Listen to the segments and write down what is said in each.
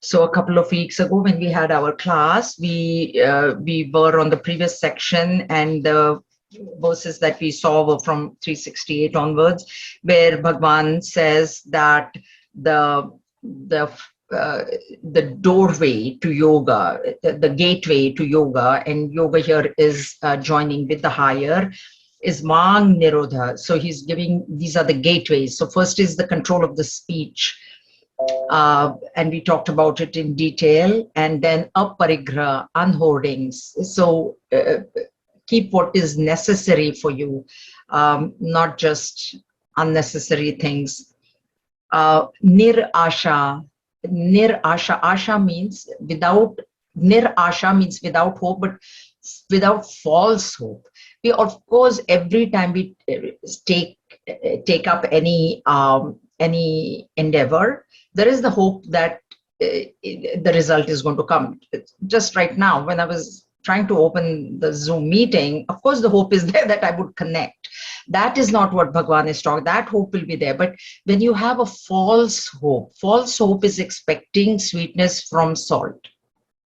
So a couple of weeks ago, when we had our class, we were on the previous section, and the verses that we saw were from 368 onwards, where Bhagwan says that the the uh, the doorway to yoga, the gateway to yoga, and yoga here is joining with the higher, is Mang Nirodha. So he's giving, these are the gateways. So first is the control of the speech, and we talked about it in detail, and then aparigraha, unhoardings. So keep what is necessary for you, not just unnecessary things. Nirasha, asha means without, nirasha means without hope, but without false hope. We, of course, every time we take up any endeavor, there is the hope that the result is going to come. Just right now, when I was trying to open the Zoom meeting, of course, the hope is there that I would connect. That is not what Bhagwan is talking. That hope will be there. But when you have a false hope is expecting sweetness from salt.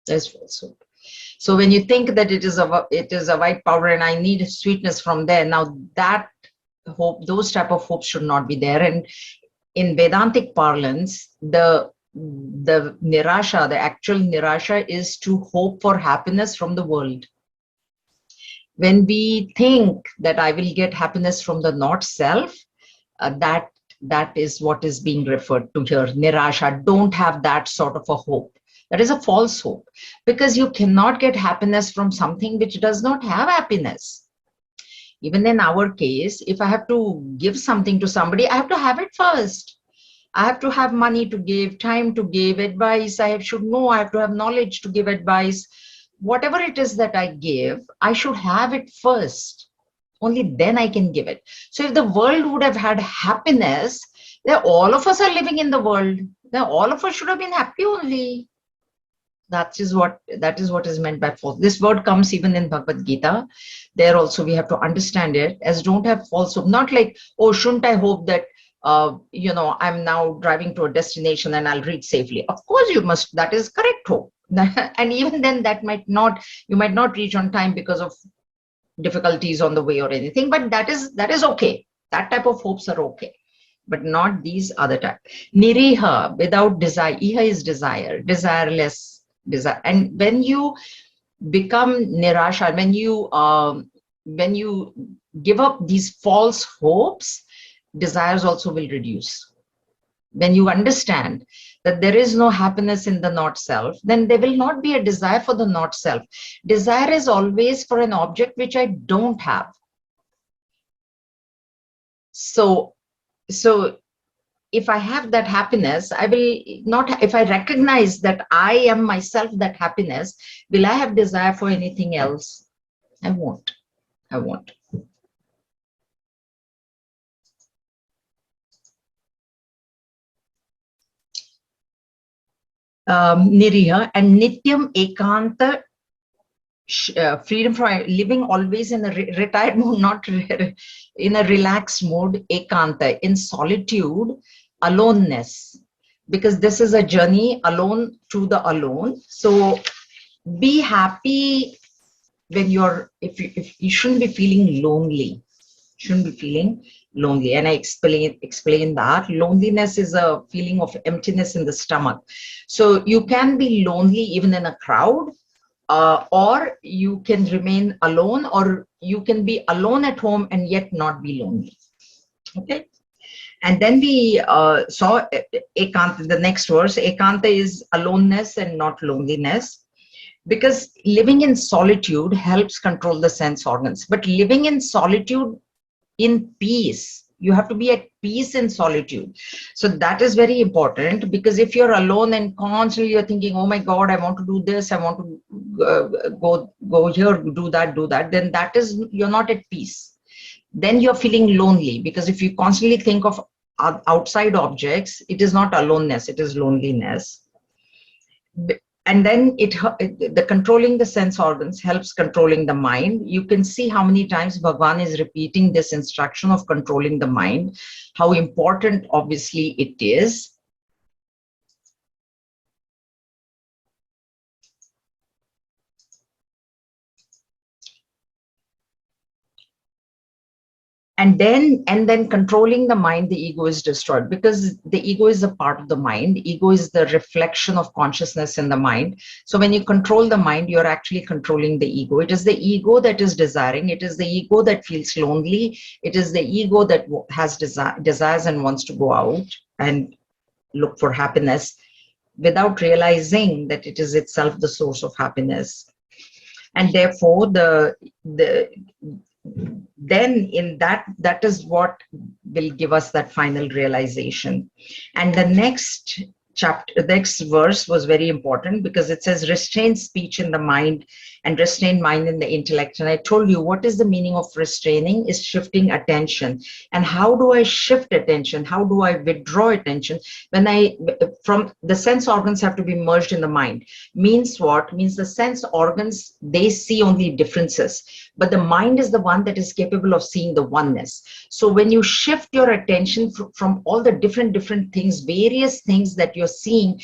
There's false hope. So when you think that it is a white powder and I need sweetness from there, now that hope, those type of hopes should not be there. And in Vedantic parlance, the nirasha, the actual nirasha, is to hope for happiness from the world. When we think that I will get happiness from the not self, that is what is being referred to here. Nirasha, don't have that sort of a hope. That is a false hope, because you cannot get happiness from something which does not have happiness. Even in our case, if I have to give something to somebody, I have to have it first. I have to have money to give, time to give, advice. I should know, I have to have knowledge to give advice. Whatever it is that I give, I should have it first. Only then I can give it. So if the world would have had happiness, then all of us are living in the world. Then all of us should have been happy only. That is what is meant by false. This word comes even in Bhagavad Gita. There also we have to understand it as don't have false hope. Not like, oh, shouldn't I hope that I'm now driving to a destination and I'll reach safely. Of course you must. That is correct hope. And even then, you might not reach on time because of difficulties on the way or anything. But that is okay. That type of hopes are okay, but not these other type. Niriha, without desire. Iha is desire, desireless. Desire. And when you become nirasha, when you give up these false hopes, desires also will reduce. When you understand that there is no happiness in the not self, then there will not be a desire for the not self. Desire is always for an object which I don't have. So if I have that happiness, I will not, if I recognize that I am myself, that happiness, will I have desire for anything else? I won't. Niriha and Nityam Ekanta, freedom from living always in a retired mode, not in a relaxed mode, Ekanta, in solitude, aloneness, because this is a journey alone to the alone. So be happy when if you shouldn't be feeling lonely. And I explain that loneliness is a feeling of emptiness in the stomach. So you can be lonely even in a crowd, or you can remain alone, or you can be alone at home and yet not be lonely. Okay. And then we saw Ekanta, the next verse. Ekanta is aloneness and not loneliness, because living in solitude helps control the sense organs. But living in solitude in peace, you have to be at peace in solitude. So that is very important, because if you're alone and constantly you're thinking, oh my God, I want to do this, I want to go here, do that, then that is, you're not at peace. Then you're feeling lonely, because if you constantly think of outside objects, it is not aloneness, it is loneliness. And then the controlling the sense organs helps controlling the mind. You can see how many times Bhagwan is repeating this instruction of controlling the mind, how important obviously it is. And then controlling the mind, the ego is destroyed, because the ego is a part of the mind. Ego is the reflection of consciousness in the mind. So when you control the mind, you're actually controlling the ego. It is the ego that is desiring. It is the ego that feels lonely. It is the ego that has desires and wants to go out and look for happiness, without realizing that it is itself the source of happiness. And therefore the then in that is what will give us that final realization. And the next chapter, the next verse was very important, because it says restrain speech in the mind and restrain mind in the intellect. And I told you what is the meaning of restraining is shifting attention. And how do I shift attention? How do I withdraw attention? When from the sense organs have to be merged in the mind. Means what? Means the sense organs, they see only differences, but the mind is the one that is capable of seeing the oneness. So when you shift your attention from all the different things, various things that you're seeing,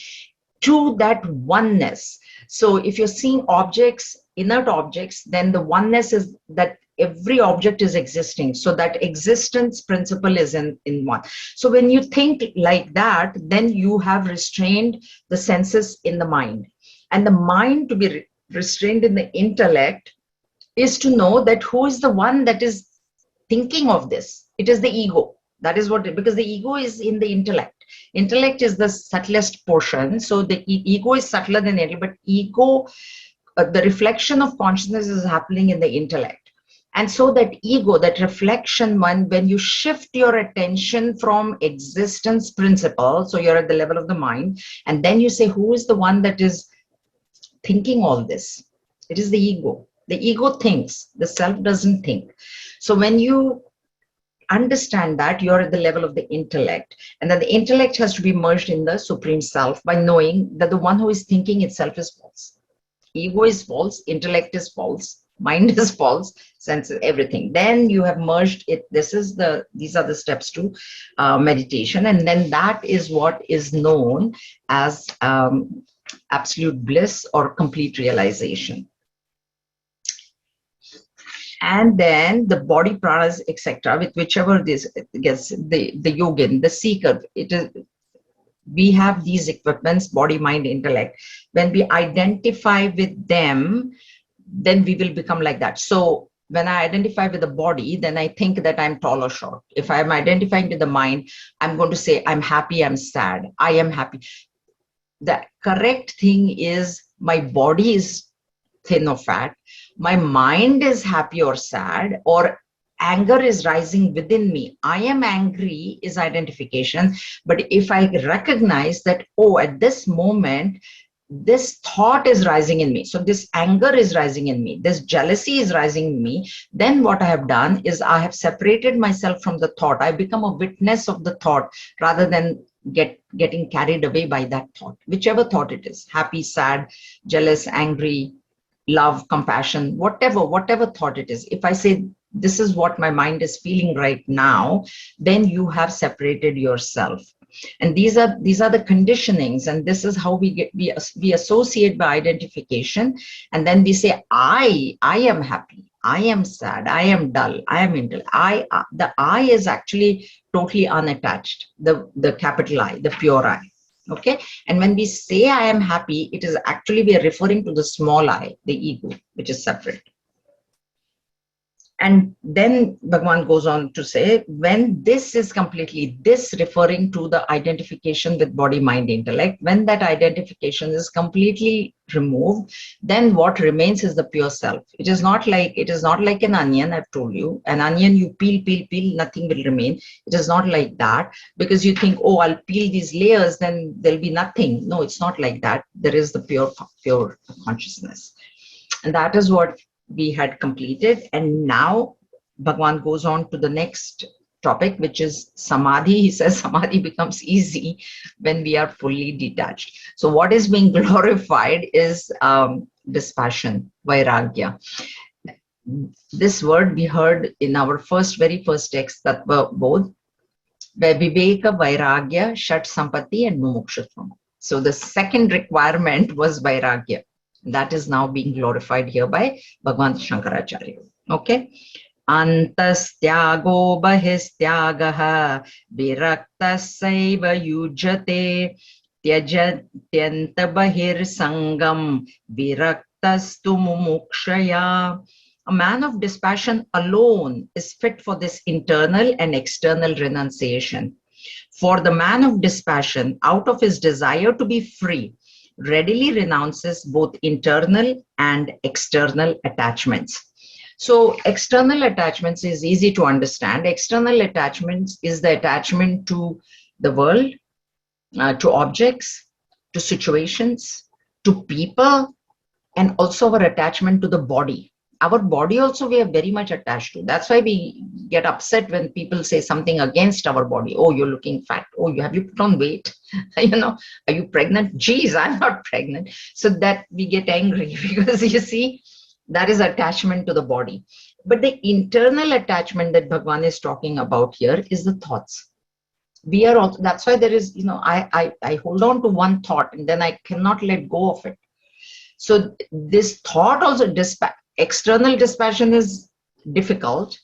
to that oneness. So if you're seeing objects, inert objects, then the oneness is that every object is existing. So that existence principle is in one. So when you think like that, then you have restrained the senses in the mind. And the mind to be restrained in the intellect is to know that who is the one that is thinking of this. It is the ego. That is what, because the ego is in the intellect. Intellect is the subtlest portion. So the ego is subtler than it, but ego, the reflection of consciousness is happening in the intellect. And so that ego, that reflection, when you shift your attention from existence principle, so you're at the level of the mind, and then you say, who is the one that is thinking all this? It is the ego. The ego thinks, the self doesn't think. So when you understand that, you're at the level of the intellect, and then the intellect has to be merged in the supreme self by knowing that the one who is thinking itself is false. Ego is false, intellect is false, mind is false, sense is everything. Then you have merged it. These are the steps to meditation, and then that is what is known as absolute bliss or complete realization. And then the body pranas, etc., with whichever this gets the yogin, the seeker, it is, we have these equipments, body, mind, intellect. When we identify with them, then we will become like that. So when I identify with the body, then I think that I'm tall or short. If I'm identifying with the mind, I'm going to say I'm happy, I'm sad, I am happy. The correct thing is my body is thin or fat, my mind is happy or sad, or anger is rising within me. I am angry is identification. But if I recognize that, oh, at this moment, this thought is rising in me, so this anger is rising in me, this jealousy is rising in me, then what I have done is I have separated myself from the thought. I become a witness of the thought rather than getting carried away by that thought, whichever thought it is, happy, sad, jealous, angry, love, compassion, whatever thought it is. If I say this is what my mind is feeling right now, then you have separated yourself. And these are the conditionings, and this is how we associate by identification. And then we say I am happy, I am sad, I am dull, I am intelligent. The I is actually totally unattached, the capital I, the pure I. Okay, and when we say I am happy, it is actually we are referring to the small I, the ego, which is separate. And then Bhagavan goes on to say, when this is completely, this referring to the identification with body, mind, intellect, when that identification is completely removed, then what remains is the pure self. It is not like an onion. I've told you, an onion you peel, nothing will remain. It is not like that, because you think, oh, I'll peel these layers, then there'll be nothing. No, it's not like that. There is the pure consciousness. And that is what we had completed. And now Bhagavan goes on to the next topic, which is samadhi. He says samadhi becomes easy when we are fully detached. So what is being glorified is dispassion, vairagya. This word we heard in our very first text, Tattva Bodh, where viveka, vairagya, shat sampatti, and mumukshutvam. So the second requirement was vairagya. That is now being glorified here by Bhagavan Shankaracharya. Okay. Antastyago bahistyagaha viraktasaiva yujate tyajatyanta bahir sangam viraktastu mumukshaya. A man of dispassion alone is fit for this internal and external renunciation. For the man of dispassion, out of his desire to be free, readily renounces both internal and external attachments. So external attachments is easy to understand. External attachments is the attachment to the world, to objects, to situations, to people, and also our attachment to the body. Our body also we are very much attached to. That's why we get upset when people say something against our body. Oh, you're looking fat. Oh, have you put on weight? Are you pregnant? Geez, I'm not pregnant. So that we get angry because you see, that is attachment to the body. But the internal attachment that Bhagwan is talking about here is the thoughts. We are also, that's why there is, I hold on to one thought and then I cannot let go of it. So this thought also, external dispassion is difficult.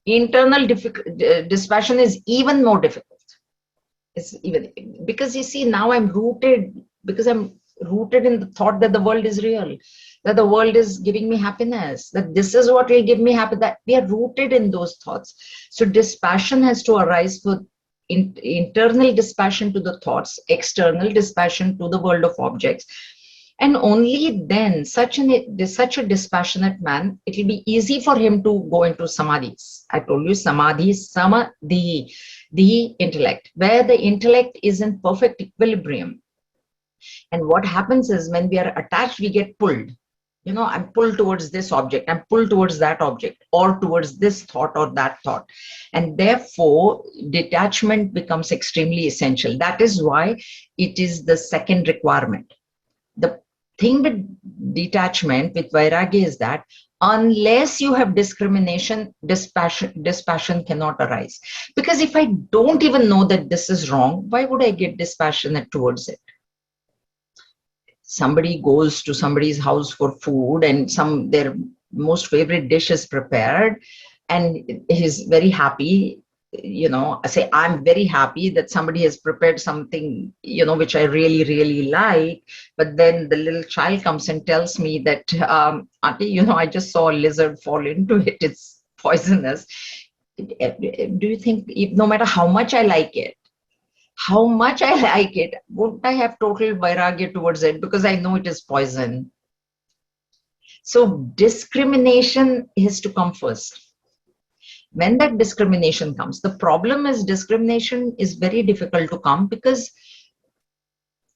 Internal dispassion is even more difficult. It's even because you see, now I'm rooted in the thought that the world is real, that the world is giving me happiness, that this is what will give me happiness, that we are rooted in those thoughts. So dispassion has to arise for internal dispassion to the thoughts, external dispassion to the world of objects. And only then, such a dispassionate man, it will be easy for him to go into samadhis. I told you samadhi, the intellect, where the intellect is in perfect equilibrium. And what happens is when we are attached, we get pulled. I'm pulled towards this object, I'm pulled towards that object, or towards this thought or that thought. And therefore, detachment becomes extremely essential. That is why it is the second requirement. The thing with detachment, with vairagya, is that unless you have discrimination, dispassion cannot arise. Because if I don't even know that this is wrong, why would I get dispassionate towards it? Somebody goes to somebody's house for food and their most favorite dish is prepared and he's very happy. I say, I'm very happy that somebody has prepared something, which I really, really like. But then the little child comes and tells me that, Auntie, I just saw a lizard fall into it. It's poisonous. Do you think, no matter how much I like it, won't I have total vairagya towards it because I know it is poison? So discrimination has to come first. When that discrimination comes, the problem is discrimination is very difficult to come because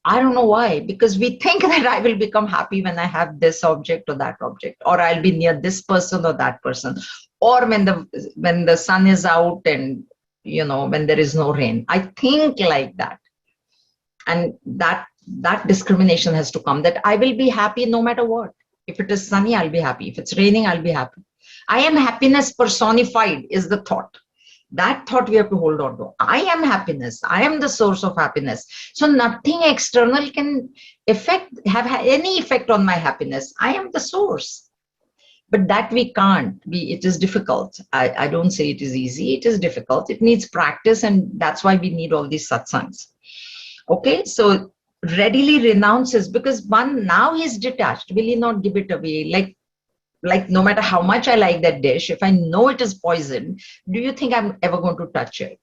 I don't know why, because we think that I will become happy when I have this object or that object, or I'll be near this person or that person, or when the sun is out and when there is no rain. I think like that. And that discrimination has to come, that I will be happy no matter what. If it is sunny, I'll be happy. If it's raining, I'll be happy. I am happiness personified is the thought. That thought we have to hold on to. I am happiness. I am the source of happiness. So nothing external can have any effect on my happiness. I am the source. But that we can't. It is difficult. I don't say it is easy. It is difficult. It needs practice, and that's why we need all these satsangs. Okay, so readily renounces, because one, now he's detached. Will he not give it away? Like no matter how much I like that dish, if I know it is poison, do you think I'm ever going to touch it?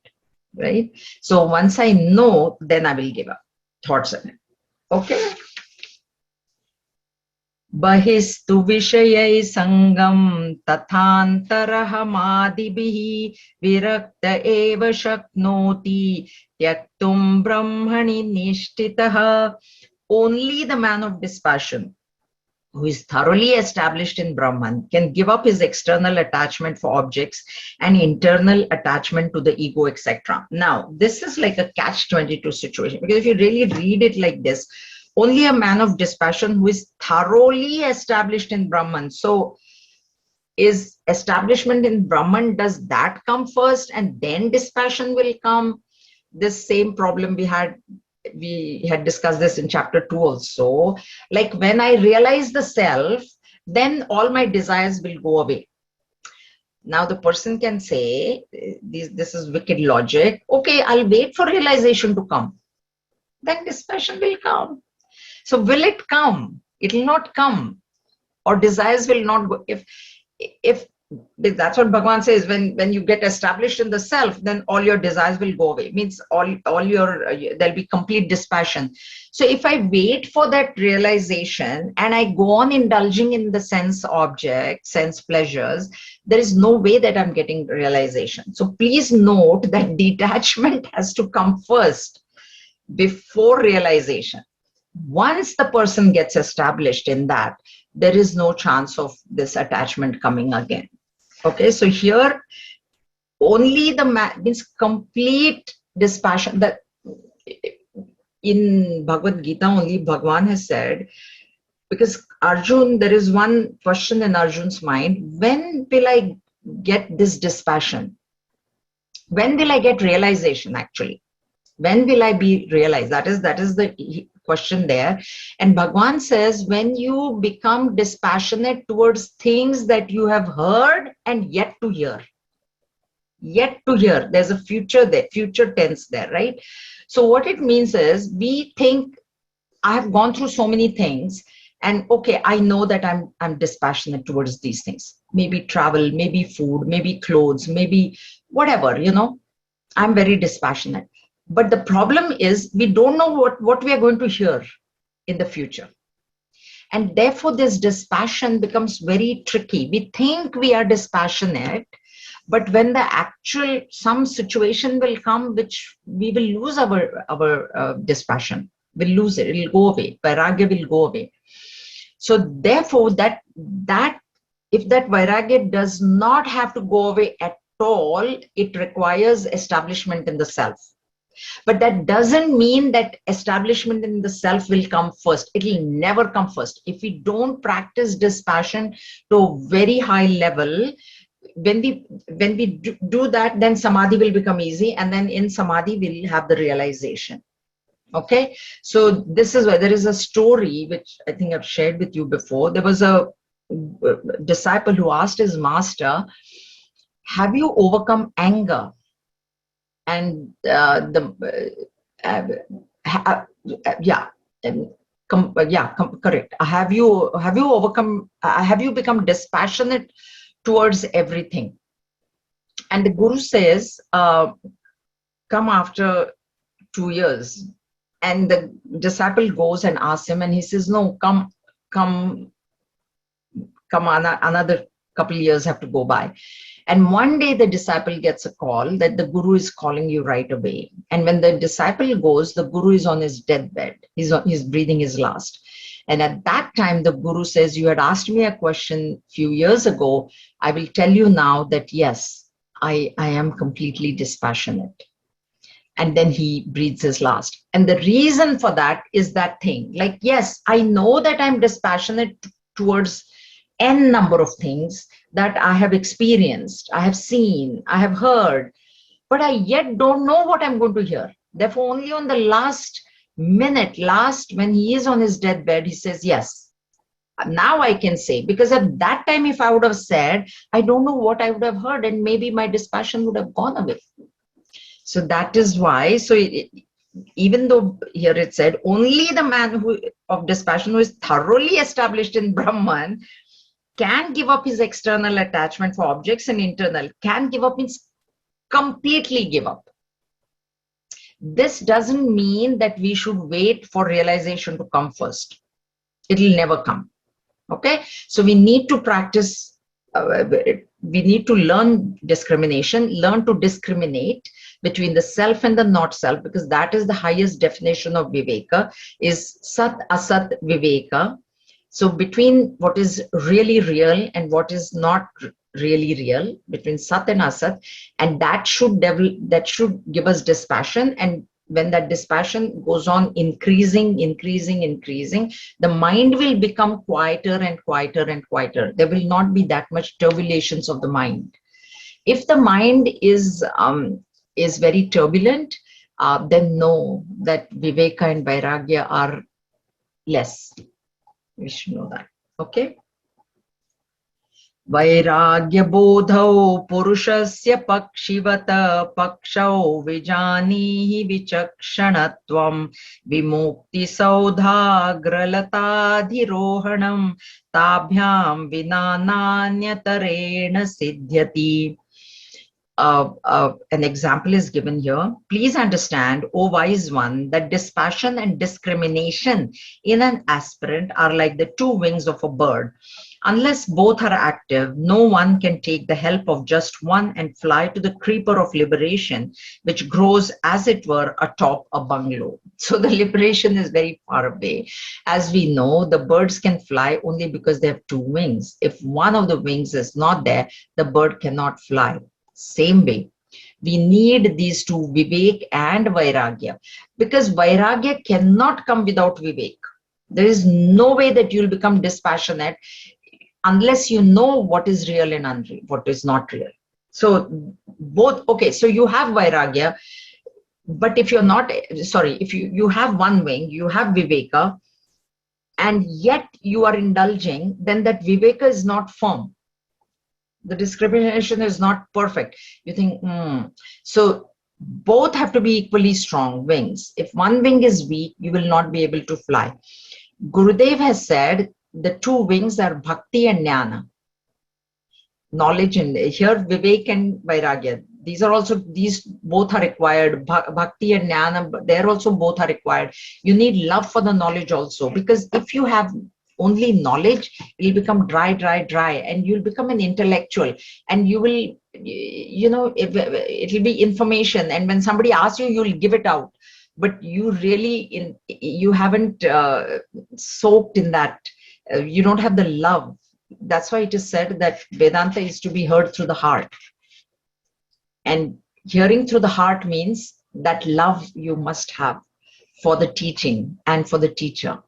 Right? So once I know, then I will give up thoughts on it. Okay. Bahistu vishayai sangam tathantarahamaadibihi virakta eva shaknoti tyaktum brahmani nishtitaha. Only the man of dispassion, who is thoroughly established in Brahman, can give up his external attachment for objects and internal attachment to the ego, etc. Now, this is like a catch-22 situation, because if you really read it like this, only a man of dispassion who is thoroughly established in Brahman. So is establishment in Brahman, does that come first and then dispassion will come? This same problem we had discussed this in chapter 2 also. Like when I realize the self, then all my desires will go away. Now the person can say, this is wicked logic. Okay, I'll wait for realization to come. Then dispassion will come. So will it come? It will not come. Or desires will not go. If that's what Bhagavan says, when you get established in the self, then all your desires will go away. Means all your there'll be complete dispassion. So if I wait for that realization and I go on indulging in the sense objects, sense pleasures, there is no way that I'm getting realization. So please note that detachment has to come first before realization. Once the person gets established in that, there is no chance of this attachment coming again. Okay, so here only the means complete dispassion. That in Bhagavad Gita only Bhagavan has said, because Arjun, there is one question in Arjun's mind: when will I get this dispassion? When will I get realization? Actually, when will I be realized? That is the question there. And Bhagavan says, when you become dispassionate towards things that you have heard and yet to hear. Yet to hear. There's a future there, future tense there, right? So what it means is, we think, I have gone through so many things, and okay, I know that I'm dispassionate towards these things. Maybe travel, maybe food, maybe clothes, maybe whatever, I'm very dispassionate. But the problem is, we don't know what we are going to hear in the future. And therefore, this dispassion becomes very tricky. We think we are dispassionate, but when the actual, some situation will come, which we will lose our dispassion. We'll lose it. It will go away. Vairagya will go away. So therefore, that if that vairagya does not have to go away at all, it requires establishment in the self. But that doesn't mean that establishment in the self will come first. It will never come first. If we don't practice dispassion to a very high level, when we do that, then samadhi will become easy, and then in samadhi we'll have the realization. Okay, so this is where there is a story which I think I've shared with you before. There was a disciple who asked his master, have you overcome anger? And correct. Have you overcome? Have you become dispassionate towards everything? And the Guru says, come after 2 years. And the disciple goes and asks him, and he says, no, come another couple of years have to go by. And one day the disciple gets a call that the Guru is calling you right away. And when the disciple goes, the Guru is on his deathbed. He's breathing his last. And at that time, the Guru says, you had asked me a question a few years ago. I will tell you now that yes, I am completely dispassionate. And then he breathes his last. And the reason for that is that thing. Like, yes, I know that I'm dispassionate towards n number of things that I have experienced, I have seen, I have heard, but I yet don't know what I'm going to hear. Therefore, only on the last minute, when he is on his deathbed, he says, yes, now I can say. Because at that time, if I would have said, I don't know what I would have heard, and maybe my dispassion would have gone away. So that is why, even though here it said, only the man of dispassion who is thoroughly established in Brahman can give up his external attachment for objects, and internal. Can give up means completely give up. This doesn't mean that we should wait for realization to come first. It will never come. Okay, so we need to practice, we need to learn discrimination, learn to discriminate between the self and the not self, because that is the highest definition of Viveka, is Sat Asat Viveka. So between what is really real and what is not really real, between Sat and Asat, and that should give us dispassion. And when that dispassion goes on increasing, the mind will become quieter and quieter and quieter. There will not be that much turbulations of the mind. If the mind is very turbulent, then know that Viveka and Vairagya are less. We should know that. Okay. वैराग्यबोधौ पुरुषस्य पक्षिवत पक्षौ विजानीहि विचक्षणत्वं विमुक्तिसौधाग्रलताधिरोहणं ताभ्यां विना नान्यतरेण सिद्ध्यति. An example is given here. Please understand, O wise one, that dispassion and discrimination in an aspirant are like the two wings of a bird. Unless both are active, no one can take the help of just one and fly to the creeper of liberation, which grows, as it were, atop a bungalow. So the liberation is very far away. As we know, the birds can fly only because they have two wings. If one of the wings is not there, the bird cannot fly. Same way, we need these two, Vivek and Vairagya, because Vairagya cannot come without Vivek. There is no way that you'll become dispassionate unless you know what is real and unreal, what is not real. So both, okay, so you have Vairagya, but if you're not, sorry, if you have one wing, you have Viveka, and yet you are indulging, then that Viveka is not firm. The discrimination is not perfect. You think, so both have to be equally strong wings. If one wing is weak, you will not be able to fly. Gurudev has said the two wings are bhakti and jnana. Knowledge, and here Vivek and Vairagya. These are also, these both are required. Bhakti and jnana, they're also both are required. You need love for the knowledge also, because if you have only knowledge, you'll become dry, and you'll become an intellectual, and you will, you know, it'll be information, and when somebody asks you, you'll give it out, but you really, you haven't soaked in that. You don't have the love. That's why it is said that Vedanta is to be heard through the heart. And hearing through the heart means that love you must have for the teaching and for the teacher.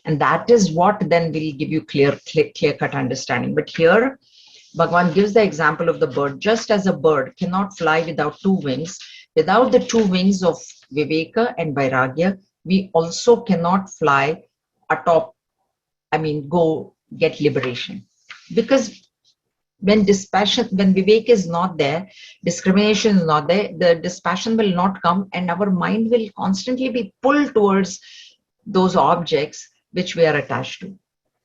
And that is what then will give you clear-cut understanding. But here, Bhagavan gives the example of the bird. Just as a bird cannot fly without two wings, without the two wings of Viveka and Vairagya, we also cannot fly atop, go get liberation. Because when dispassion, when Vivek is not there, discrimination is not there, the dispassion will not come, and our mind will constantly be pulled towards those objects which we are attached to.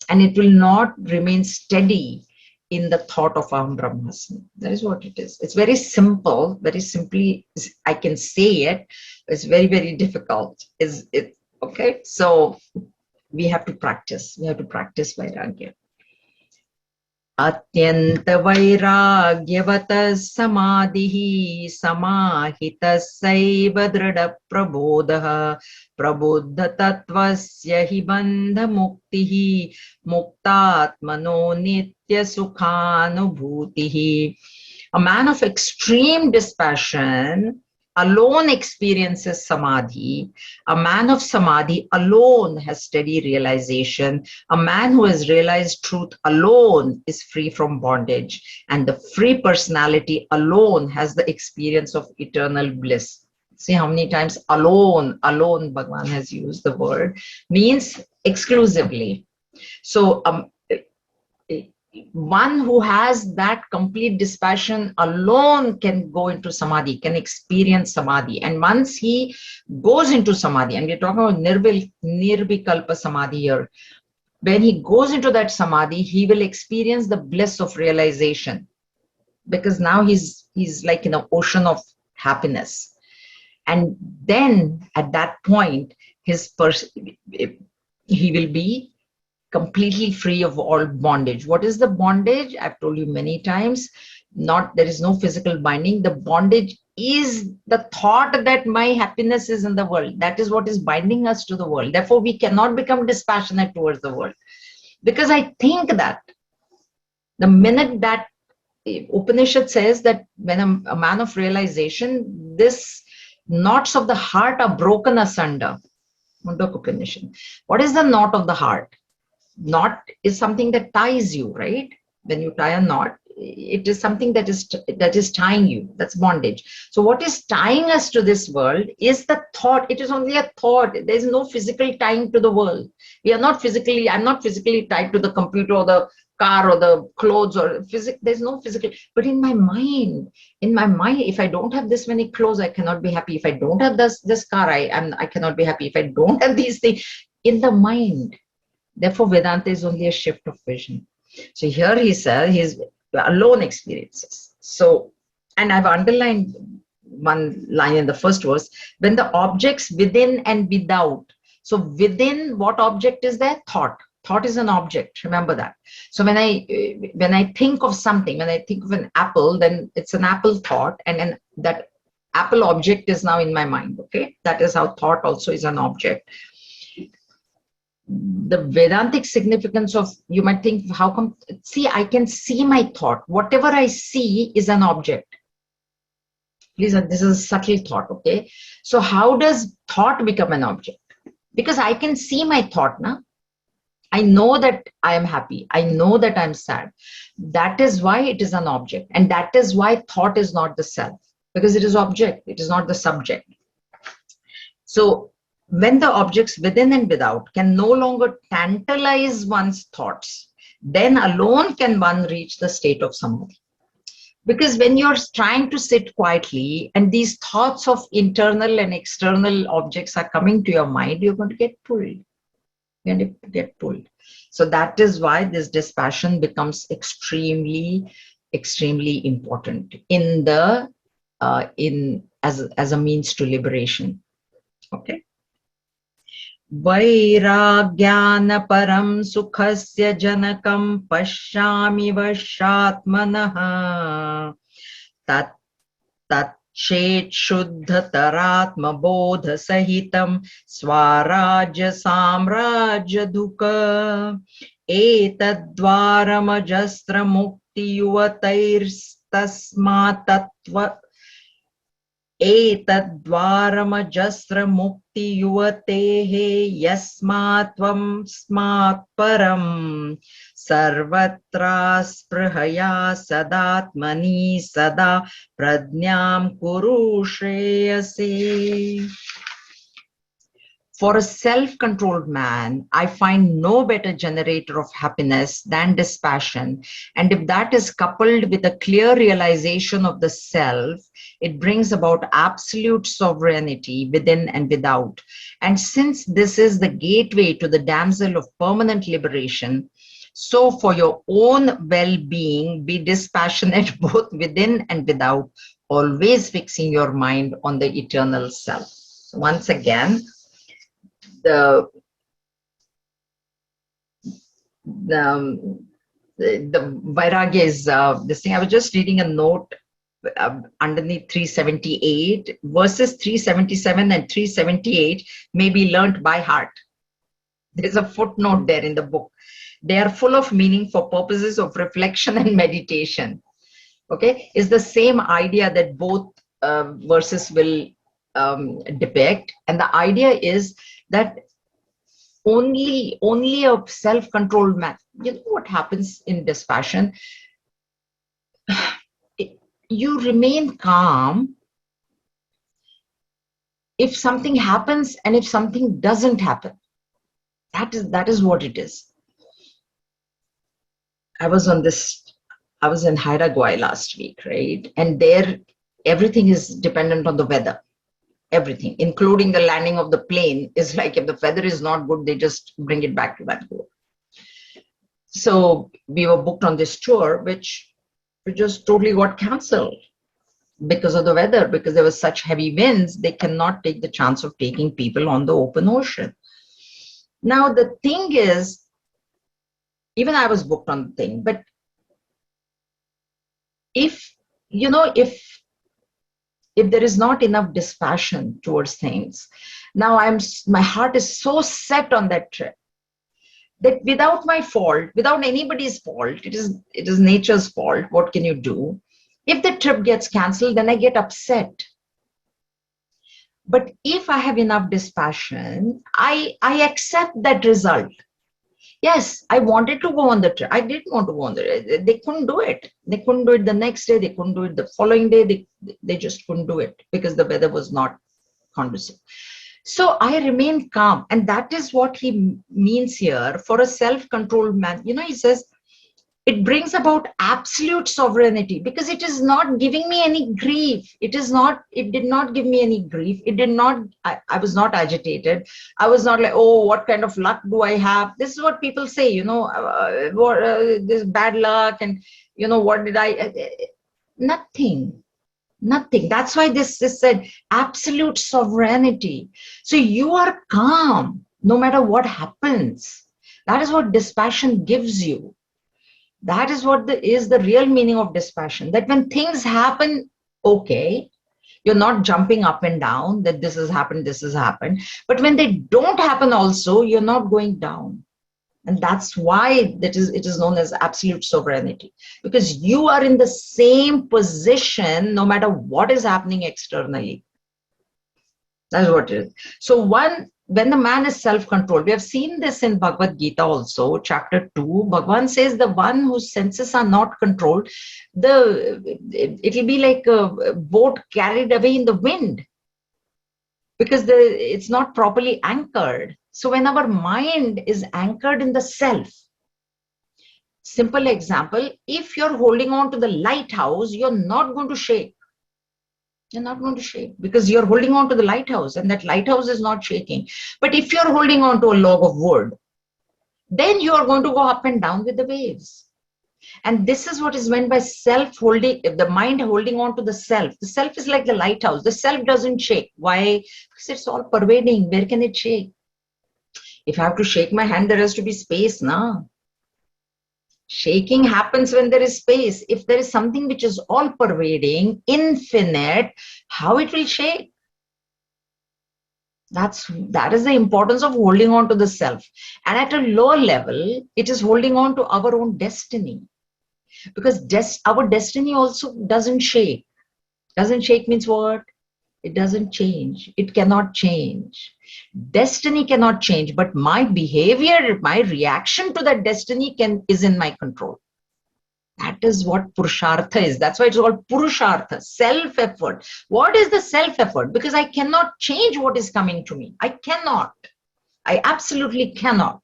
And it will not remain steady in the thought of Aham Brahmasmi. That is what it is. It's very simple, very simply, I can say it. It's very, very difficult. Is it okay? So we have to practice. We have to practice Vairagya. अत्यंत वैराग्यवतः समाधिः समाहितः सैव दृढ़ प्रबोधः प्रबुद्ध तत्त्वस्य हि बन्ध मुक्तिः मुक्तात्मनो नित्य सुखानुभूतिः. A man of extreme dispassion alone experiences samadhi. A man of samadhi alone has steady realization. A man who has realized truth alone is free from bondage. And the free personality alone has the experience of eternal bliss. See how many times alone Bhagavan has used the word, means exclusively. So one who has that complete dispassion alone can go into samadhi, can experience samadhi. And once he goes into samadhi, and we're talking about nirvikalpa samadhi here, when he goes into that samadhi, he will experience the bliss of realization, because now he's like in an ocean of happiness. And then at that point, he will be completely free of all bondage. What is the bondage? I've told you many times, there is no physical binding. The bondage is the thought that my happiness is in the world. That is what is binding us to the world. Therefore, we cannot become dispassionate towards the world. Because I think that the minute that Upanishad says that when a man of realization, this knots of the heart are broken asunder. Mundaka Upanishad. What is the knot of the heart? Knot is something that ties you, right? When you tie a knot, it is something that is tying you. That's bondage. So what is tying us to this world is the thought. It is only a thought. There is no physical tying to the world. I'm not physically tied to the computer or the car or the clothes or there's no physical, but in my mind, if I don't have this many clothes, I cannot be happy. If I don't have this car, I cannot be happy. If I don't have these things in the mind. Therefore, Vedanta is only a shift of vision. So here he said his alone experiences. So, and I've underlined one line in the first verse, when the objects within and without. So within, what object is there? Thought. Thought is an object. Remember that. So when I think of something, when I think of an apple, then it's an apple thought, and then that apple object is now in my mind. Okay, that is how thought also is an object. The Vedantic significance of, you might think, how come, see, I can see my thought. Whatever I see is an object. Please, this is a subtle thought, okay? So how does thought become an object? Because I can see my thought now. I know that I am happy. I know that I'm sad. That is why it is an object. And that is why thought is not the self. Because it is object. It is not the subject. So when the objects within and without can no longer tantalize one's thoughts, then alone can one reach the state of samadhi. Because when you're trying to sit quietly and these thoughts of internal and external objects are coming to your mind, you're going to get pulled. You're going to get pulled. So that is why this dispassion becomes extremely, extremely important in the as a means to liberation. Okay. Vairagyana param sukhasya janakam pashyami vashatmanaha tat chet shuddhataratma bodha sahitam swarajya samrajya dukha etadvaramajastra mukti yuvatairstasmatatva etadvaramajastra mukti yuvatehe yasmatvam smat param sarvatra sprihaya sadatmani sada pradnyam kuru shreyase. For a self-controlled man, I find no better generator of happiness than dispassion. And if that is coupled with a clear realization of the self, it brings about absolute sovereignty within and without. And since this is the gateway to the damsel of permanent liberation, so for your own well-being, be dispassionate both within and without, always fixing your mind on the eternal self. So once again, the Vairagya is this thing. I was just reading a note underneath 378. Verses 377 and 378 may be learnt by heart. There's a footnote there in the book. They are full of meaning for purposes of reflection and meditation. Okay, it's the same idea that both verses will depict, and the idea is that only a self-controlled man. You know what happens in dispassion? You remain calm if something happens and if something doesn't happen. That is what it is. I was in Hairagwai last week, right? And there everything is dependent on the weather. Everything, including the landing of the plane, is like if the weather is not good, they just bring it back to Vancouver. So we were booked on this tour, which just totally got cancelled because of the weather, because there was such heavy winds, they cannot take the chance of taking people on the open ocean. Now, the thing is, even I was booked on the thing, but if there is not enough dispassion towards things, now my heart is so set on that trip that without my fault, without anybody's fault, it is nature's fault. What can you do? If the trip gets cancelled, then I get upset. But if I have enough dispassion, I accept that result. Yes, I wanted to go on the trip. I did want to go on the trip. They couldn't do it. They couldn't do it the next day. They couldn't do it the following day. They just couldn't do it because the weather was not conducive. So I remain calm. And that is what he means here for a self-controlled man. He says, it brings about absolute sovereignty because it is not giving me any grief. It did not give me any grief. It did not, I was not agitated. I was not like, oh, what kind of luck do I have? This is what people say, this bad luck and, what did nothing. Nothing. That's why this is said absolute sovereignty. So you are calm no matter what happens. That is what dispassion gives you. That is what is the real meaning of dispassion. That when things happen, okay, you're not jumping up and down that this has happened, this has happened. But when they don't happen also, you're not going down. And that's why it is known as absolute sovereignty, because you are in the same position no matter what is happening externally. That's what it is. So when the man is self-controlled, we have seen this in Bhagavad Gita also, chapter 2, Bhagavan says the one whose senses are not controlled, it will be like a boat carried away in the wind because it's not properly anchored. So when our mind is anchored in the self, simple example, if you're holding on to the lighthouse, you're not going to shake. You're not going to shake because you're holding on to the lighthouse and that lighthouse is not shaking. But if you're holding on to a log of wood, then you are going to go up and down with the waves. And this is what is meant by self-holding, the mind holding on to the self. The self is like the lighthouse. The self doesn't shake. Why? Because it's all pervading. Where can it shake? If I have to shake my hand, there has to be space, na? Shaking happens when there is space. If there is something which is all pervading, infinite, how it will shake? That is the importance of holding on to the self. And at a lower level, it is holding on to our own destiny. Because our destiny also doesn't shake. Doesn't shake means what? It doesn't change. It cannot change. Destiny cannot change, but my behavior, my reaction to that destiny is in my control. That is what Purushartha is. That's why it's called Purushartha, self-effort. What is the self-effort? Because I cannot change what is coming to me. I cannot. I absolutely cannot.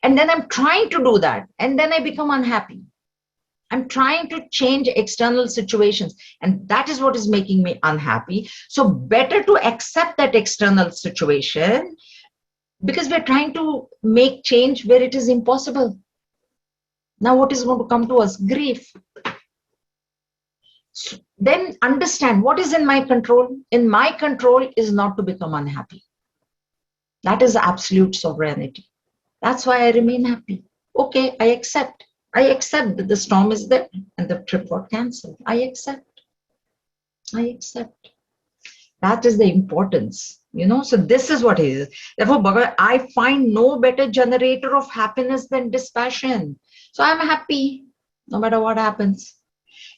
And then I'm trying to do that. And then I become unhappy. I'm trying to change external situations, and that is what is making me unhappy. So better to accept that external situation because we're trying to make change where it is impossible. Now what is going to come to us? Grief. So then understand what is in my control. In my control is not to become unhappy. That is absolute sovereignty. That's why I remain happy. Okay, I accept. I accept that the storm is there and the trip got cancelled. I accept. I accept. That is the importance, So this is what it is. Therefore, Bhagavan, I find no better generator of happiness than dispassion. So I'm happy no matter what happens.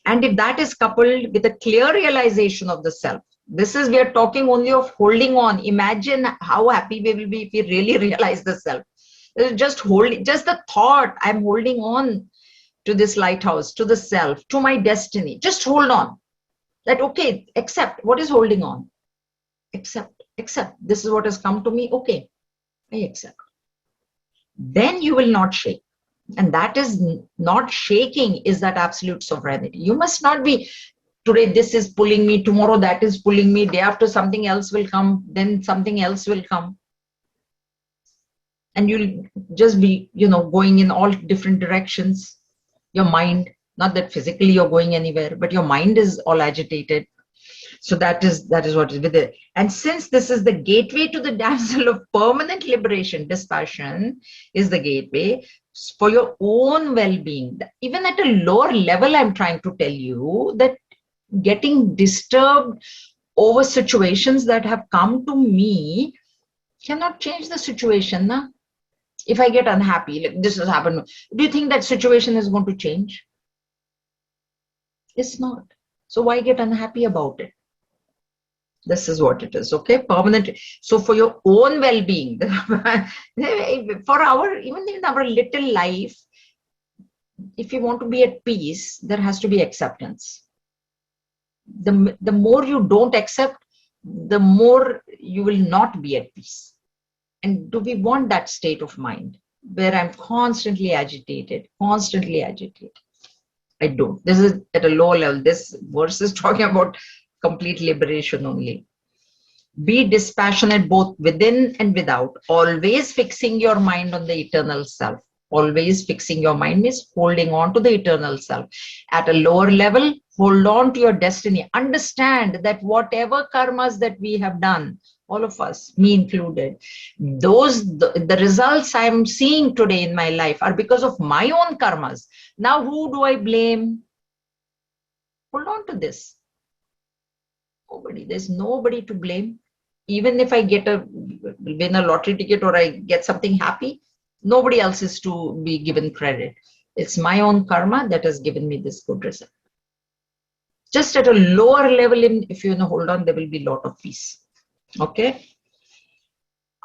And if that is coupled with a clear realization of the self, we are talking only of holding on. Imagine how happy we will be if we really realize the self. Just the thought, I'm holding on to this lighthouse, to the self, to my destiny. Just hold on. That, okay, accept. What is holding on? Accept. This is what has come to me. Okay, I accept. Then you will not shake. And that is not shaking is that absolute sovereignty. You must not be, today this is pulling me, tomorrow that is pulling me, day after something else will come, then something else will come. And you'll just be, going in all different directions. Your mind, not that physically you're going anywhere, but your mind is all agitated. So that is what is with it. And since this is the gateway to the damsel of permanent liberation, dispassion is the gateway for your own well-being. Even at a lower level, I'm trying to tell you that getting disturbed over situations that have come to me cannot change the situation. Na? If I get unhappy, like this has happened, do you think that situation is going to change? It's not. So why get unhappy about it? This is what it is, okay? Permanent. So for your own well-being, for our, even in our little life, if you want to be at peace, there has to be acceptance. The more you don't accept, the more you will not be at peace. And do we want that state of mind where I'm constantly agitated, constantly agitated? I don't. This is at a low level. This verse is talking about complete liberation only. Be dispassionate both within and without, always fixing your mind on the eternal self. Always fixing your mind means holding on to the eternal self. At a lower level, hold on to your destiny. Understand that whatever karmas that we have done, all of us, me included, the results I'm seeing today in my life are because of my own karmas. Now, who do I blame? Hold on to this. Nobody. There's nobody to blame. Even if I win a lottery ticket or I get something happy, nobody else is to be given credit. It's my own karma that has given me this good result. Just at a lower level, if you hold on, there will be a lot of peace. Okay.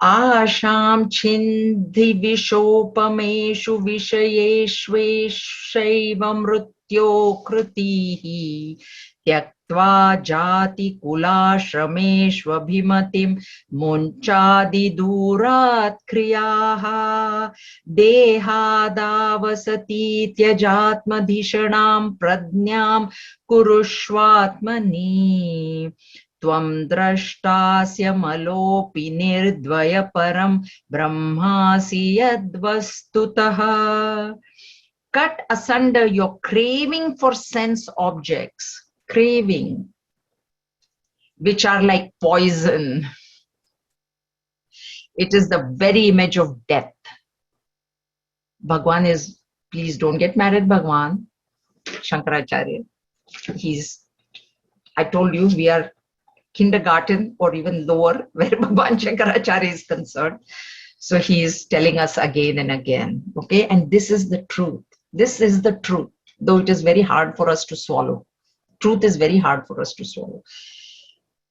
Asham chindhi vishopameshu vishayeshveshaiva mrutyo kritihi tyaktva jati kulashameshvabhimatim munchadi durat kriyaha dehadavasati tyajatmadhishanam pradnyam kurushvatmani Tvam drashtasya malopi nirdvaya param brahmasi yadvastutaha. Cut asunder your craving for sense objects, craving, which are like poison. It is the very image of death. Bhagwan is, please don't get mad at Bhagwan, Shankaracharya. I told you, we are kindergarten or even lower where Bhagwan Shankaracharya is concerned. So he is telling us again and again, okay? And this is the truth. This is the truth, though it is very hard for us to swallow. Truth is very hard for us to swallow.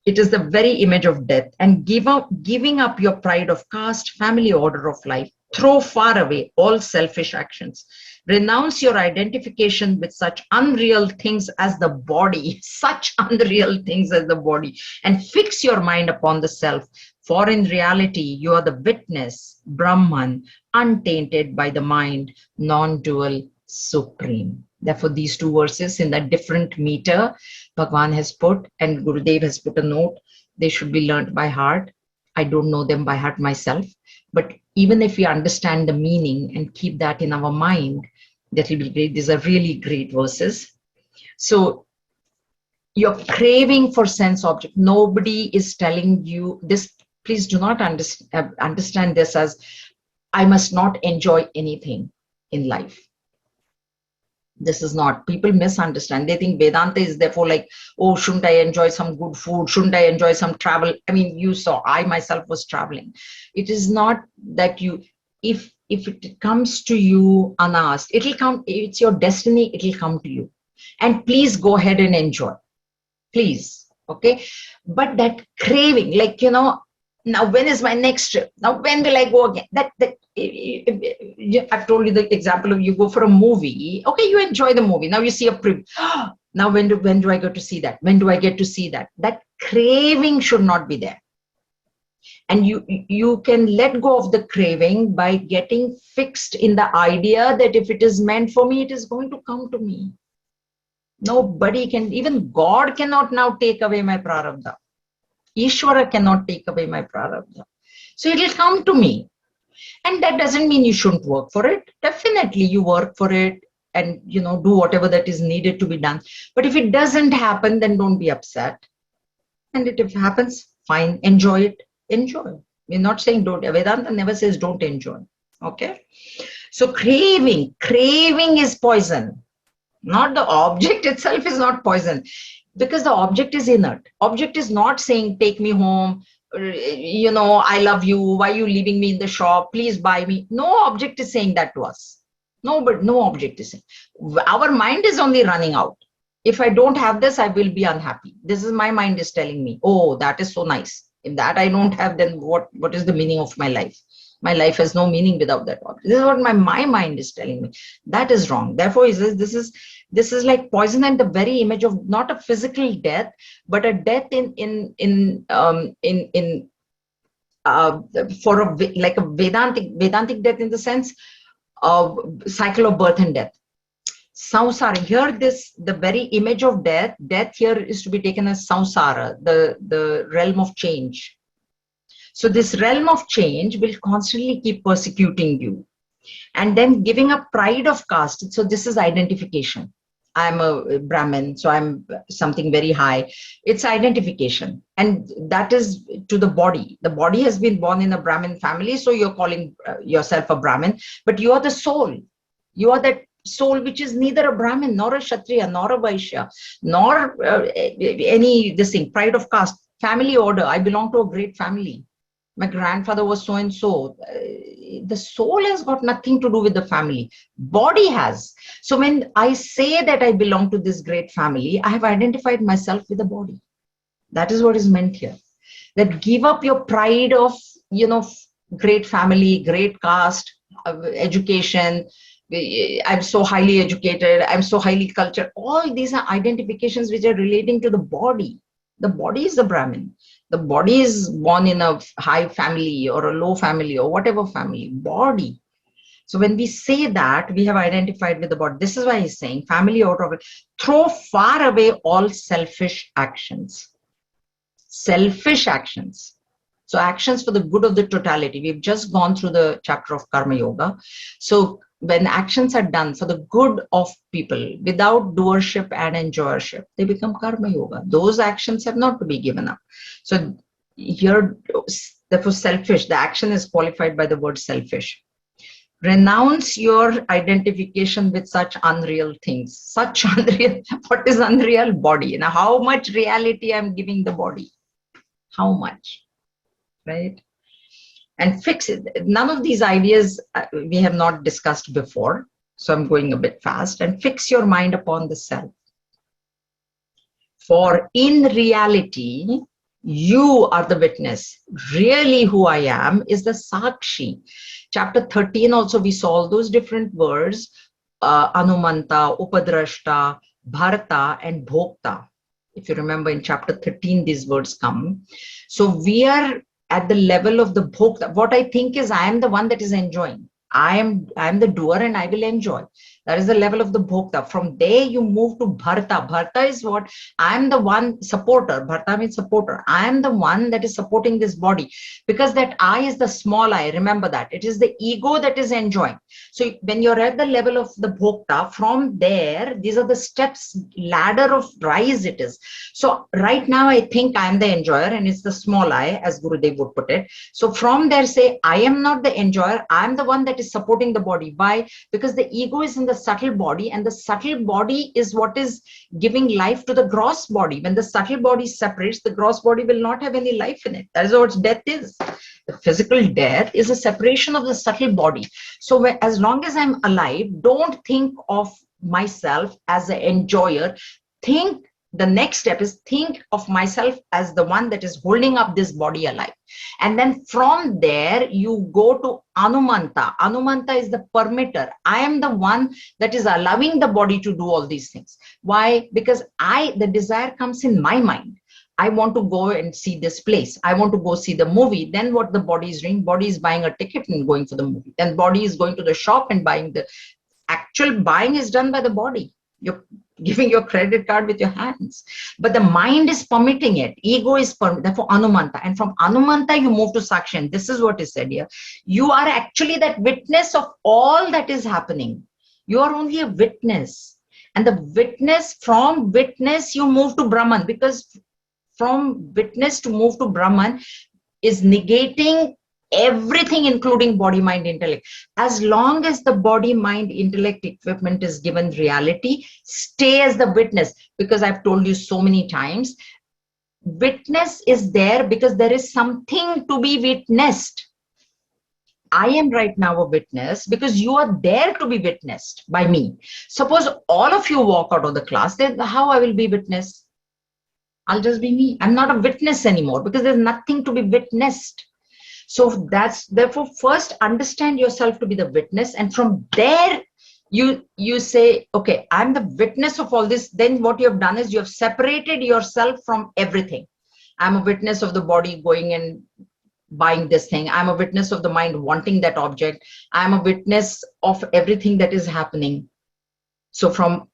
It is the very image of death. And giving up your pride of caste, family order of life. Throw far away all selfish actions. Renounce your identification with such unreal things as the body, such unreal things as the body, and fix your mind upon the self. For in reality, you are the witness, Brahman, untainted by the mind, non-dual, supreme. Therefore, these two verses in a different meter, Bhagwan has put, and Gurudev has put a note, they should be learnt by heart. I don't know them by heart myself, but even if we understand the meaning and keep that in our mind, that will be great. These are really great verses. So you're craving for sense object. Nobody is telling you this. Please do not understand this as I must not enjoy anything in life. This is not. People misunderstand. They think Vedanta is therefore like, oh, shouldn't I enjoy some good food? Shouldn't I enjoy some travel? I mean, you saw, I myself was traveling. It is not that you, if it comes to you unasked, it'll come, it's your destiny, it'll come to you. And please go ahead and enjoy. Please, okay? But that craving, like, now when is my next trip? Now when will I go again? I've told you the example of you go for a movie. Okay, you enjoy the movie. Now you see a preview. Now when do I get to see that? When do I get to see that? That craving should not be there. And you can let go of the craving by getting fixed in the idea that if it is meant for me, it is going to come to me. Nobody can, even God cannot now take away my prarabdha. Ishvara cannot take away my prarabdha. So it will come to me. And that doesn't mean you shouldn't work for it. Definitely you work for it and, do whatever that is needed to be done. But if it doesn't happen, then don't be upset. And if it happens, fine, enjoy it. Enjoy. We're not saying don't. Vedanta never says don't enjoy. Okay. So craving is poison. Not the object itself is not poison, because the object is inert. Object is not saying take me home, I love you, why are you leaving me in the shop, please buy me. No object is saying that to us. No object is saying. Our mind is only running out. If I don't have this, I will be unhappy. This is my mind is telling me, oh, that is so nice. If that I don't have, then what is the meaning of my life? My life has no meaning without that object. This is what my mind is telling me. That is wrong. Therefore, he says this is like poison, and the very image of not a physical death, but a death for like a Vedantic death, in the sense of cycle of birth and death. Samsara, here the very image of death here is to be taken as samsara, the realm of change. So this realm of change will constantly keep persecuting you, and then giving a pride of caste. So this is identification. I'm a Brahmin, so I'm something very high. It's identification. And that is to the body. The body has been born in a Brahmin family, so you're calling yourself a Brahmin, but you are the soul. You are that soul which is neither a Brahmin, nor a Kshatriya, nor a Vaishya, nor this thing, pride of caste, family order. I belong to a great family. My grandfather was so and so. The soul has got nothing to do with the family. Body has. So when I say that I belong to this great family, I have identified myself with the body. That is what is meant here. That give up your pride of, great family, great caste, education. I'm so highly educated. I'm so highly cultured. All these are identifications which are relating to the body. The body is the Brahmin. The body is born in a high family or a low family or whatever family. Body. So when we say that, we have identified with the body. This is why he's saying, family order, throw far away all selfish actions. Selfish actions. So actions for the good of the totality. We've just gone through the chapter of Karma Yoga. So when actions are done for the good of people without doership and enjoyership, they become Karma Yoga. Those actions have not to be given up. So here, therefore, selfish, the action is qualified by the word selfish. Renounce your identification with such unreal things. Such unreal, what is unreal? Body. Now, how much reality I'm giving the body? How much? Right? And fix it. None of these ideas we have not discussed before. So I'm going a bit fast. And fix your mind upon the self. For in reality, you are the witness. Really who I am is the Sakshi. Chapter 13 also we saw all those different words, Anumanta, Upadrashta, Bharata and Bhokta. If you remember in chapter 13, these words come. So we are at the level of the bhokta. What I think is I am the one that is enjoying. I am the doer and I will enjoy. That is the level of the bhokta. From there you move to bharta. Bharta is what? I am the one supporter. Bharta means supporter. I am the one that is supporting this body, because that I is the small I. Remember that. It is the ego that is enjoying. So when you're at the level of the bhokta, from there, these are the steps, ladder of rise it is. So right now I think I am the enjoyer and it's the small I, as Gurudev would put it. So from there say, I am not the enjoyer. I am the one that is supporting the body. Why? Because the ego is in the subtle body, and the subtle body is what is giving life to the gross body. When the subtle body separates, the gross body will not have any life in it. That is what death is. The physical death is a separation of the subtle body. So as long as I'm alive, don't think of myself as an enjoyer. Think the next step is think of myself as the one that is holding up this body alive. And then from there, you go to Anumanta. Anumanta is the permitter. I am the one that is allowing the body to do all these things. Why? Because the desire comes in my mind. I want to go and see this place. I want to go see the movie. Then what the body is doing? Body is buying a ticket and going for the movie. Then body is going to the shop and buying. The actual buying is done by the body. You're giving your credit card with your hands, but the mind is permitting it. Ego is permitting. Therefore, Anumanta. And from Anumanta, you move to Sakshi. And this is what is said here. You are actually that witness of all that is happening. You are only a witness. And the witness, from witness, you move to Brahman, because from witness to move to Brahman is negating everything, including body, mind, intellect. As long as the body, mind, intellect equipment is given reality, stay as the witness. Because I've told you so many times, witness is there because there is something to be witnessed. I am right now a witness because you are there to be witnessed by me. Suppose all of you walk out of the class, then how I will be witnessed? I'll just be me. I'm not a witness anymore because there's nothing to be witnessed. So therefore first understand yourself to be the witness, and from there you say, okay, I'm the witness of all this. Then what you have done is you have separated yourself from everything. I'm a witness of the body going and buying this thing. I'm a witness of the mind wanting that object. I'm a witness of everything that is happening. So from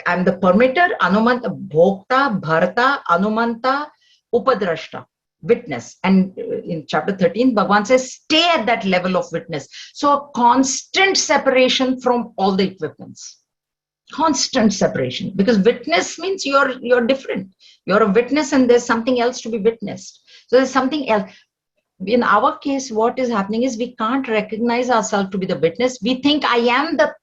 I'm the permitter, anumanta, bhokta, bharta, anumanta, upadrashta, witness. And in chapter 13, Bhagavan says, stay at that level of witness. So a constant separation from all the equipments. Constant separation, because witness means you're different. You're a witness and there's something else to be witnessed. So there's something else. In our case, what is happening is we can't recognize ourselves to be the witness. We think I am the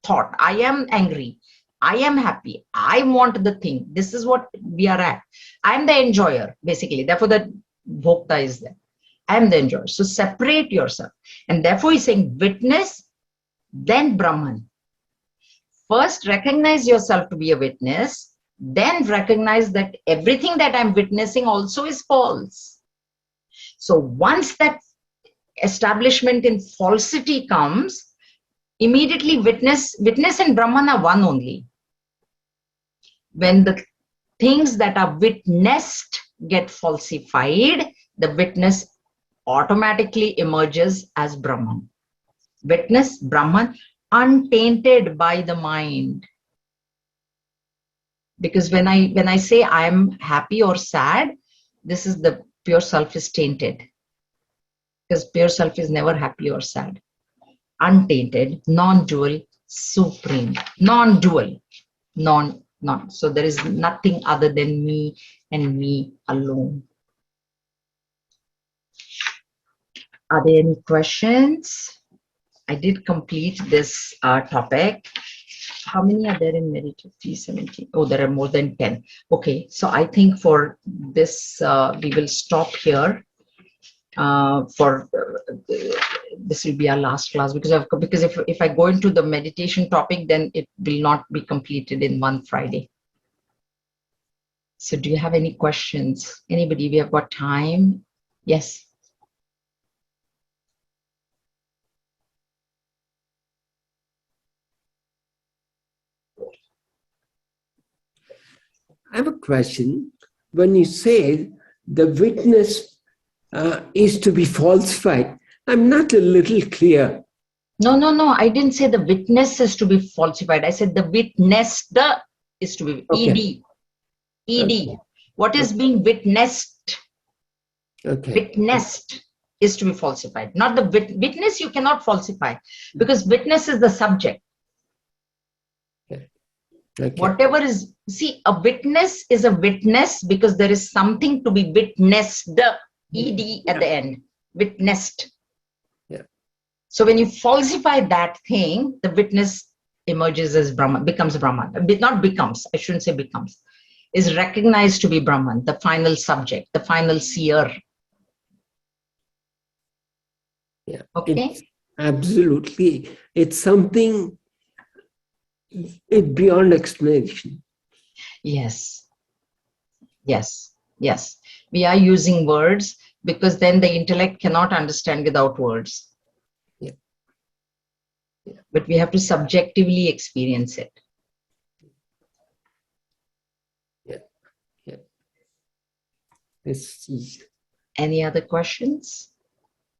thought, I am angry, I am happy, I want the thing. This is what we are at. I am the enjoyer, basically. Therefore, the bhokta is there. I am the enjoyer. So separate yourself. And therefore, he's saying witness, then Brahman. First, recognize yourself to be a witness, then recognize that everything that I'm witnessing also is false. So once that establishment in falsity comes, immediately witness and Brahman are one only. When the things that are witnessed get falsified, the witness automatically emerges as Brahman. Witness, Brahman, untainted by the mind. Because when I say I am happy or sad, this is the pure self is tainted. Because pure self is never happy or sad. Untainted, non-dual, supreme, non-dual, non. So there is nothing other than me and me alone. Are there any questions? I did complete this topic. How many are there in meditation? 317. Oh, there are more than 10. Okay, so I think for this, we will stop here. This will be our last class because if I go into the meditation topic, then it will not be completed in one Friday. So do you have any questions? Anybody? We have got time. Yes. I have a question. When you say the witness is to be falsified, I'm not a little clear. No. I didn't say the witness is to be falsified. I said the witnessed is to be Okay. ED. Okay. What is being witnessed? Okay. Witnessed is to be falsified. Not the witness you cannot falsify because witness is the subject. Okay. Whatever is, see, a witness is a witness because there is something to be witnessed, the ED at the end, witnessed. Yeah. So when you falsify that thing, the witness emerges as Brahman, becomes Brahman. Not becomes, I shouldn't say becomes, is recognized to be Brahman, the final subject, the final seer. Yeah. Okay. Absolutely. It's something beyond explanation. Yes. We are using words because then the intellect cannot understand without words. Yeah. But we have to subjectively experience it. Yeah. It's Any other questions?